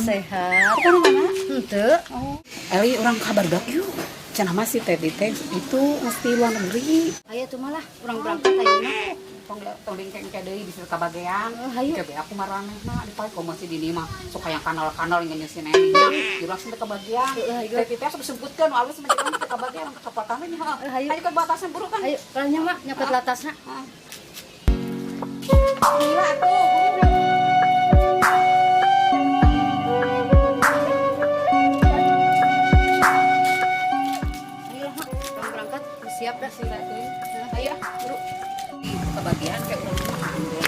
sehat. Kau mana? Henteu. Oh, Eli orang kabar dak yuk. Cenah masih teh itu mesti luar negeri. Aya tuh malah urang berangkat ayeuna. Tong dingkeng ke deui di situ kabagean. Hayu. Kebe aku maranehna dipae kau masih di dieu mah suka yang kanal-kanal yang nyeusin emi nya. Di langsung teh kabagean. Teh teh sebutkeun alus menjelang teh kabagean ke kapatan nya. Hayu. Hayu ke batasan buru kan. Ayo, kalanya mak nyokot latasna. Gila tuh. Ayo mak, urang berangkat siap dah sih teh. Ayo, buru. Di kebagian kayak urang mah ambil.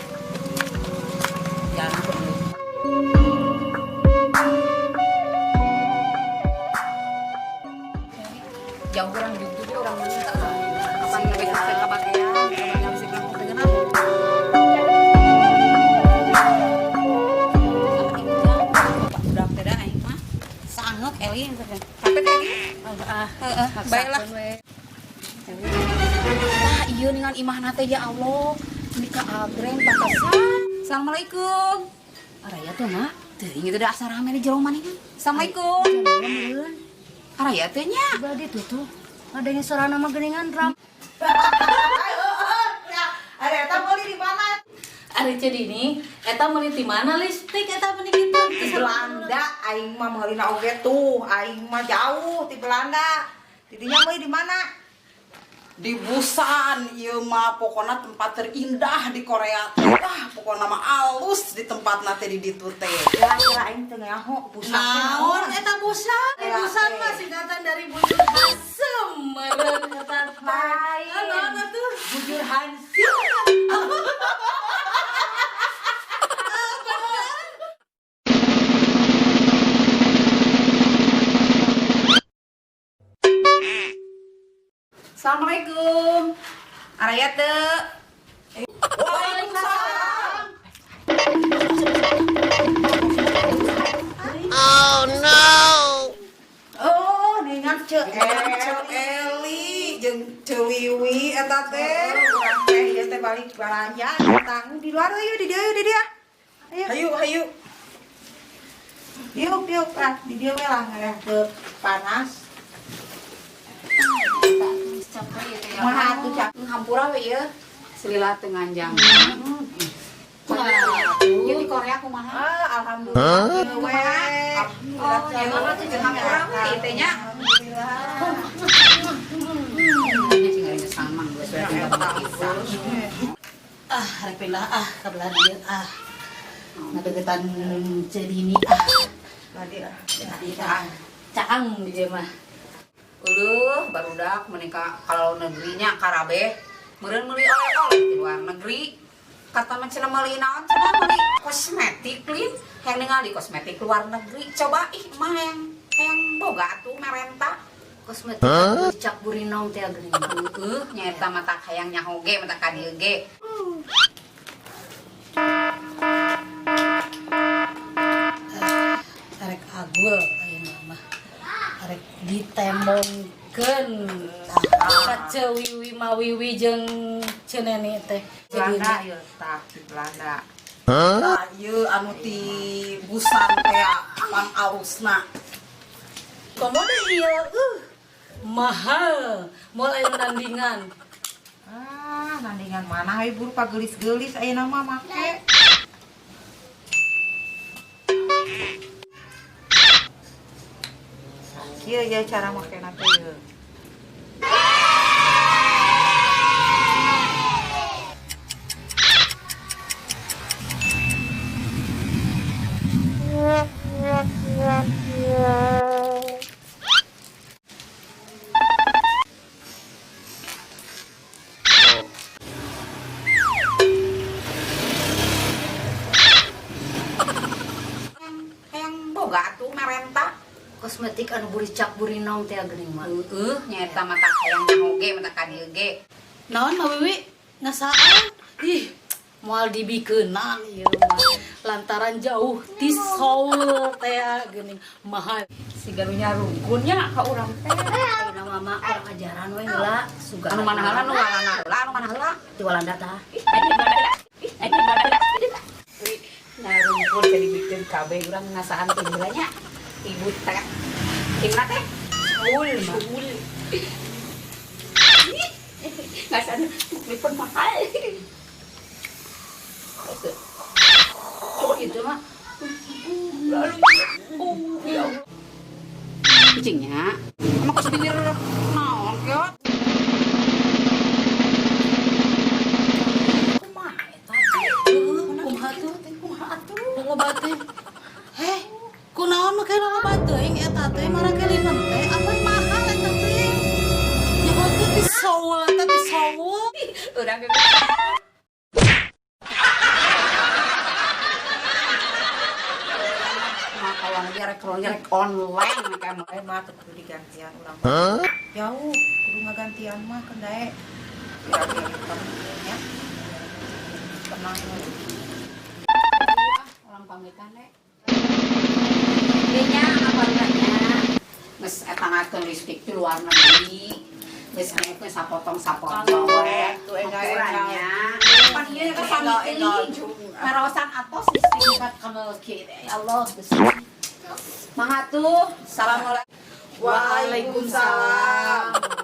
Jalan perlu. Jauh orang jujur orang minta apa yang lebih ke kebagian, yang bisa bilang dengan aku. Udah beda aing mah. Sangat Eli tapi teh baiklah. Ah, iya dengan imahna teh ya Allah. Nika agreng batasan. Assalamualaikum. Araya tuh mak. Teuing itu da asar rame di jero maneh. Assalamualaikum. Meureun. Araya teh nya. Bade tuh tuh. Ada yang suara nama geningan ram. Ada eta meuli di mana? Ari Cedini, eta meuli di mana listrik eta meuli kitu? Di Belanda, aing mah meulina oge tuh. Aing mah jauh di Belanda. Tidinya meuli di mana? Di Busan, ieu mah pokona tempat terindah di Korea teh. Wah, pokona mah alus di tempat teh di ditu teh. Kira-kira aing teu ngaho pusat teh Naon eta Busan? Busan mah singkatan dari bujur hasem. Meureun eta Lain. Naon atuh? Bujur hansip. Assalamualaikum. Araya teh. Waalaikumsalam. Oh, dengan Ceu Eli jeung Cewiwi eta teh. Urang teh ieu teh balik belanja datang di luar yuk di dia. Ayo. Hayu. Yuk, ah, di dia we lah ngareh ke panas. Capek ya teh. Kumaha atuh, Cak? Hampura we ieu. Selila teu nganjang. Jadi Korea kumaha? Ah, alhamdulillah. We. Oh, ya mama tuh jeung hampura we teh nya. Nya sing ngeureun samang geus we kita. Rek pindah kabelah dieu ngadegetan Cedini Tadi lah. caang di dieu mah. Barudak menikah kalau negerinya karabe meureun meuli oleh-oleh di luar negeri kata mah cenah meuli naon cenah meuli kosmetik lin yang ningali kosmetik luar negeri coba mah yang boga atuh merenta Kosmetik anu dicak burinong teh geuning. nyaeta mata hayang nyahoge mata ka dieu ge Arek agul ayeuna mah. Arek ditembongkeun ka Cewiwi Mawiwi jeung Ceneni teh. Belanda ieu tah di Belanda. Nah, ieu anu ti Busan teh pan alusna. Komodo ieu mahal moal aya nandingan. Ah, nandingan mana we buru pagelis-gelis ayeuna mah make. Kieu ya cara makena teh ieu. yang boga atuh merenta Kosmetik anu buricak burinong teh geuning mah. nyaeta mata hayang nyahoge mata ka dieu ge Naon Mawiwi? Ngasaan? Ih, moal dibikeunan ieu mah. Lantaran jauh ti Seoul teh geuning mahal. si garunya rukunnya ka urang teh Ayeuna mama urang ajaran we heula suga. anu mana heula anu walana heula anu mana heula Di Walanda tah. ih aing di Belanda ih aing di Belanda nah pun jadi bikin KB urang ngasaan timbranya. Ibu teh. Timna teh. Sul. Ngasaan lipun mahal. Oh itu mah. Cingnya. Emang kok sedih naon kiot? Kumaha tuh? Lolobat teh. Heh, kunaon make lolobat teuing eta teh mara kelinen teh apa mahal eta teh. Nyaho teh di Seoul eta di Seoul. Urang ge kalau ngerek online kamu Mah kudu digantian ulang. Jauh, kudu ngagantian mah kendae. Biar kamunya. Tenang. orang pamitan deh. Dinya apa enggaknya? Geus eta ngakeun listrik di luar negeri. Geus ngakeun sapotong-sapotong Tuh enggak-enggak. Pan ieu ka sami merosan atos listrik ka kamel kieu. Ya Allah, Gusti. Mangatuh. Assalamualaikum. Waalaikumsalam.